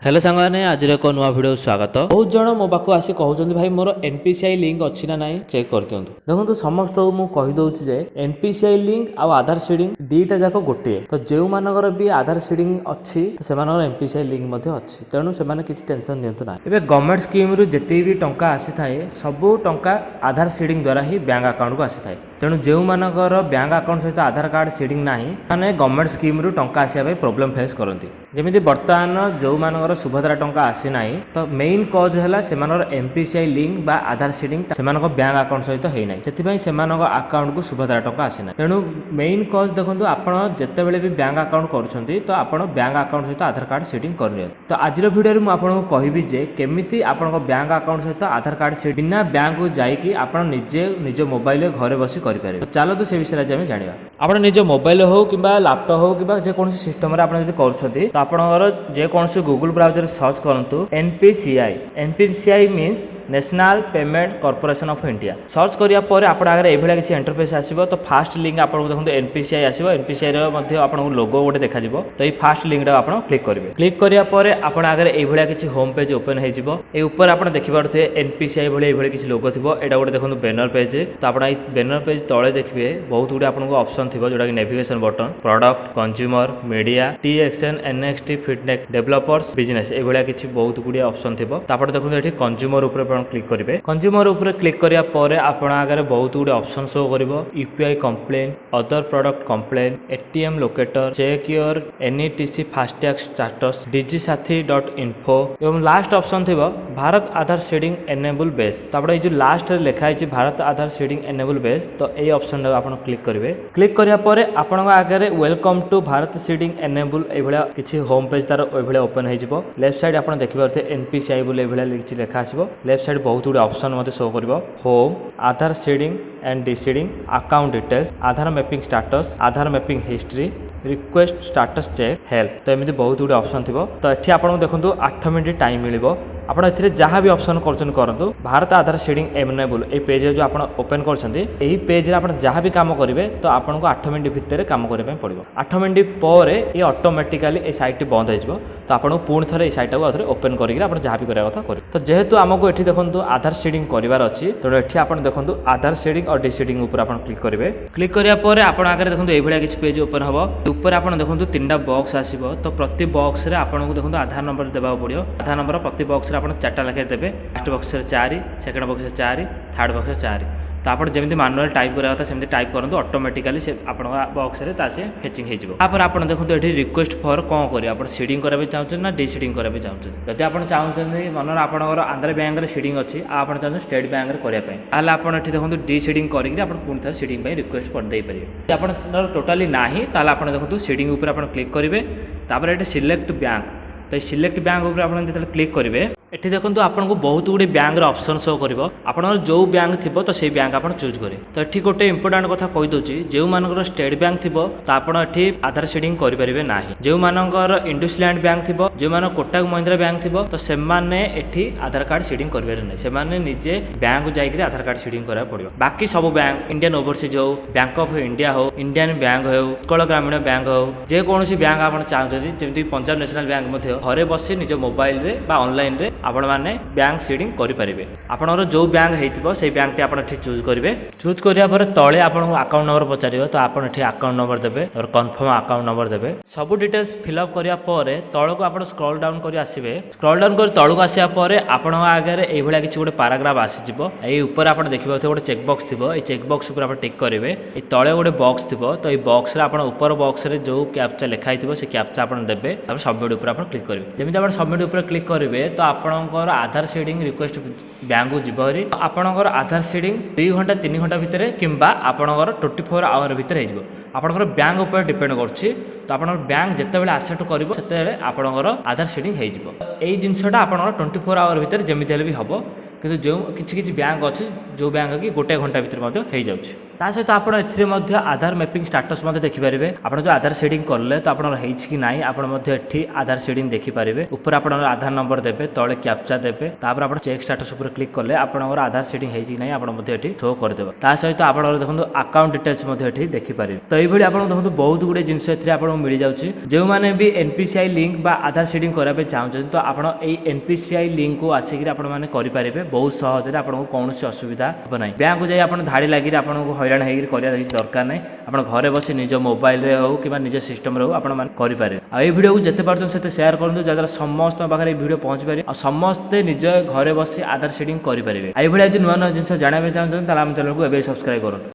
Hello सांगने आज एक नुआ भिडियो स्वागत। बहुत जन मो पाक आसी कहते भाई मोर एनपीसीआई लिंक अच्छी ना ना चेक कर दिखाँ। देखो समस्त मुझे जे एनपीसीआई लिंक आ आधार सीडिंग दीटा जाक गोटे तो जो मानकर भी आधार सीडिंग अच्छी से एनपीसीआई लिंक अच्छी तेणु से किसी टेंशन दिंतु ना। एवं गवर्नमेंट स्कीम रु जिते भी टंका आसी थाए सबू टंका आधार सीडिंग द्वारा ही बैंक अकाउंट को आसी थाए। तेणु जो मानकर बैंक अकाउंट सहित आधार कार्ड सीडिंग ना माने गवर्नमेंट स्कीम रु टंका आसापे प्रोब्लेम फेस करती। जमी बर्तमान जो मानकर सुभद्रा टंका आसी ना तो मेन कज है एमपीसीआई लिंक बा आधार सीडिंग से बैंक अकाउंट सहित होना से अकाउंट को सुभद्रा टंका आसीना। तेणु मेन कज देखो आप जिते भी बैंक अकाउंट कर तो आप बैंक अकाउंट सहित आधार कार्ड सीडिंग कर। तो आज भिडियो में आपको कहबी जे केमिति आपण बैंक अकाउंट सहित आधार कार्ड बिना बैंक को जाइए आप निजे निज मोबाइल घरे बसी करें। चलो तो से विषय आज आम जाना आप निज मोबाइल हो कि लैपटॉप हो कि जेको सिस्टम कर आपणकर जेकोसी गूगल ब्राउजर सर्च करूँ NPCI means national payment corporation of India search करिया पर आपण आगे एभला किसी इंटरफेस आसीबो। तो फास्ट लिंक आपको देखो एनपीसीआई आसीबो। एनपीसीआई रो मध्ये आपको लोगो गोटे देखा जिवो। तो ये फास्ट लिंक आप क्लिक करेंगे। क्लिक करिया पर आपण आगे एभला किसी होम पेज ओपन हो जिवो। ए ऊपर आप देखि पारुथे एनपीसीआई भले एभले किसी लोगो थिबो। एटा गोटे देखो बैनर पेज। तो आप बैनर पेज तले देखिए बहुत गुड आपको ऑप्शन थिबो जोटा कि navigation button product consumer media TXN NXT फिटनेक डेवलपर्स बिजनेस एभला किसी बहुत गुड ऑप्शन थिबो। तो आप देखो ये कंज्यूमर ऊपर क्लिक करेंगे। कंज्यूमर ऊपर क्लिक करिया पर आपण आगे बहुत गुड ऑप्शन शो करिवो। UPI complain other product complain ATM locator check your NETC FASTag status digisathi.info एवं लास्ट ऑप्शन थिबो Bharat Aadhaar seeding enable base. तो आप जो लास्ट लिखा है Bharat Aadhaar seeding enable base तो ये ऑप्शन आप क्लिक करेंगे। क्लिक करिया पर आपण आगे welcome to Bharat seeding enable एभला किसी होम पेज तार एभला ओपन हो। लेफ्ट साइड आप देखिए एनपीसीआई बोले किसी लेखा आसो। लेफ्ट साइड बहुत गुड ऑप्शन मते शो करिवो। Home Aadhaar seeding and deseeding account details Aadhaar mapping status Aadhaar mapping history request status check help. तो एमती बहुत गुड ऑप्शन थी। तो ये आपको देखो 8 मिनट टाइम मिल आप जहाँ भी ऑप्शन करूँ भारत आधार सीडिंग एनेबल ये पेज जो आप ओपन कर पेज आप जहाँ भी कम करेंगे तो आपको 8 मिनट भितर कम करने पड़ो। 8 मिनट पर ये ऑटोमेटिकली ये साइट बंद हो। तो आपको पुणी थे ये साइट को ओपन करके जहाँ भी करा कथा करें। तो जेहेतु आमको ये देखो आधार सीडिंग करार अच्छी तेणु ये आप देखो आधार सीडिंग और डिसीडिंग ऊपर आप क्लिक करेंगे। क्लिक कराया आप आगे देखो ये किसी पेज ओपन हम ऊपर आप देखो 3टा बॉक्स आसो। तो प्रति बॉक्स रे आपको देखो आधार नंबर देवा पड़ो। आधार नंबर प्रति बॉक्स आप 4टा लेखे देते। First box 4 second box 4 third box 4। तो आप जमी मानुआल टाइप करा था सेमती टाइप करूँ ऑटोमेटिकली से आप बॉक्स में तासे फेचिंग होपर। आप देखो ये रिक्वेस्ट फॉर कौन करेंगे आप सीडिंग कराया चाहते ना डिसीडिंग कराया चाहते। जब आप चाहते मन आप आंध्र बैंक सीडिंग अच्छी आप चाहते स्टेट बैंक करने आप देखो डिसीडिंग करके पुणी थे सीडिंग रिक्वेस्ट कर दे पारे। आप टोटाली ना आप देखो सीडिंग ऊपर आप क्लिक करेंगे। तापर ये सिलेक्ट बैंक तो ये सिलेक्ट बैंक ऊपर आप क्लिक करेंगे। एठी देखो आपको बहुत गुड़े बैंक ऑप्शन शो कर आप जो बैंक थी तो से बैंक आप चूज करें। तो ये गोटे इंपोर्टाट कथा कहीदे जो मानकर स्टेट बैंक थी तो आप आधार सीडिंग करेंगे ना। जो मानकर इंडसलैंड बैंक थी जो मान कोटक महिंद्रा बैंक थी तो से आधार कार्ड सीडिंग करेंगे ना। से निजे बैंक को जाकर आधार कार्ड सीडिंग करा पड़ो। बाकी सब बैंक इंडियन ओवरसीज हो बैंक ऑफ इंडिया हो इंडियन बैंक हो उत्कल ग्रामीण बैंक हो जेकोसी बैंक आप चाहते जमी पंजाब नेशनल बैंक घरे बसी निज मोबाइल रे बा ऑनलाइन रे आपण मैंने बैंक सीडिंग करेंगे। आपंकर जो बैंक हो से बैंक टी आप चूज करेंगे। चूज कराया तले आपको अकाउंट नंबर पचार तो आप अकाउंट नंबर देते और कन्फर्म अकाउंट नंबर देते। सब डिटेल्स फिलअप कराया तल को आप स्क्रॉल डाउन कर आसवे। स्क्रॉल डाउन कर तल को आसापर आपण आगे ये किसी गोटे पैराग्राफ आसीज। ऊपर आप देखिए गोटे चेकबक्स थी ये चेकबक्स ऊपर आप टिक करेंगे। तले गोटे बॉक्स थी तो ये बॉक्स ऊपर बॉक्स में जो कैप्चा लिखाई से कैप्चा आप देते सबमिट ऊपर आप क्लिक करेंगे। जमी आप सबमिट ऊपर क्लिक करेंगे तो आप आधार सीडिंग रिक्वेस्ट बैंक को जीवरी आपणकर आधार सीडिंग 2 घंटा 3 घंटा भितर किंबा आपणकर 24 आवर भितर हो आपणकर बैंक ऊपर डिपेंड करछि। तो आप बैंक जिते बड़े आसेट कर आपणकर आधार सीडिंग हो जिनसा आपणकर 24 आवर भितर जमी भी हम कि जो किसी बैंक अच्छे जो बैंक कि 1 घंटा भितर हो जाଉଛି। ତା ସହିତ ଆପଣ ଏଥିରେ ମଧ୍ୟ ଆଧାର ମ୍ୟାପିଂ ଷ୍ଟାଟସ୍ ମଧ୍ୟ ଦେଖିପାରିବେ। ଆପଣ ଯେଉଁ ଆଧାର ସେଡ଼ିଂ କଲେ ତ ଆପଣଙ୍କର ହେଇଛି କି ନାହିଁ ଆପଣ ମଧ୍ୟ ଏଠି ଆଧାର ସେଡ଼ିଂ ଦେଖିପାରିବେ। ଉପରେ ଆପଣଙ୍କର ଆଧାର ନମ୍ବର ଦେବେ, ତଳେ କ୍ୟାପଚା ଦେବେ, ତାପରେ ଆପଣ ଚେକ୍ ଷ୍ଟାଟସ୍ ଉପରେ କ୍ଲିକ୍ କଲେ ଆପଣଙ୍କର ଆଧାର ସେଡ଼ିଂ ହେଇଛି କି ନାହିଁ ଆପଣ ମଧ୍ୟ ଏଠି ଶୋ କରିଦେବ। ତା ସହିତ ଆପଣଙ୍କର ଦେଖନ୍ତୁ ଆକାଉଣ୍ଟ ଡିଟେଲ୍ସ ମଧ୍ୟ ଏଠି ଦେଖିପାରିବେ। ତ এইভাবে ଆପଣ ଦେଖନ୍ତୁ ବହୁତ ଗୁଡ଼ିଏ ଜିନିଷ ଏଥିରେ ଆପଣଙ୍କୁ ମିଳିଯାଉଛି। ଯେଉଁମାନେ ବି NPCI ଲିଙ୍କ ବା ଆଧାର ସେଡ଼ିଂ କରିବା ପାଇଁ ଚାହୁଁଛନ୍ତି ତ ଆପଣ ଏଇ NPCI ଲିଙ୍କକୁ ଆସିକି ଆପଣମାନେ କରିପାରିବେ ବହୁତ ସହଜରେ। ଆପଣଙ୍କୁ କୌଣସି ଅସୁବିଧା ହେବ ନାହିଁ। ବ୍ୟାଙ୍କକୁ ଯାଇ ଆପଣ ଧାଡ଼ି ଲାଗିରେ ଆପଣଙ୍କୁ ହଇରାଣ ହେଇକି କରିବା କିଛି ଦରକାର ନାହିଁ। ଆପଣ ଘରେ ବସି ନିଜ ମୋବାଇଲରେ ହେଉ କିମ୍ବା ନିଜ ସିଷ୍ଟମରେ ହେଉ ଆପଣମାନେ କରିପାରିବେ। ଆଉ এই ଭିଡ଼ିଓକୁ ଯେତେ ପାରୁଛନ୍ତି ସେତେ ସେୟାର କରନ୍ତୁ ଯାହାଦ୍ୱାରା ସମସ୍ତଙ୍କ ପାଖରେ এই ଭିଡ଼ିଓ ପହଞ୍ଚି ପାରିବ ଆଉ ସମସ୍ତେ ନିଜ ଘରେ ବସି ଆଧାର ସେଡ଼ିଂ କରିପାରିବେ। ଆଉ এইଭଳିଆ ଯଦି ନୂଆ ନୂଆ ଜିନିଷ ଜାଣିବା ପାଇଁ ଚାହୁଁଛନ୍ତି ତାହେଲେ ଆମ ଚ୍ୟାନେଲକୁ ଏବେ ସବସ୍କ୍ରାଇବ୍ କରନ୍ତୁ।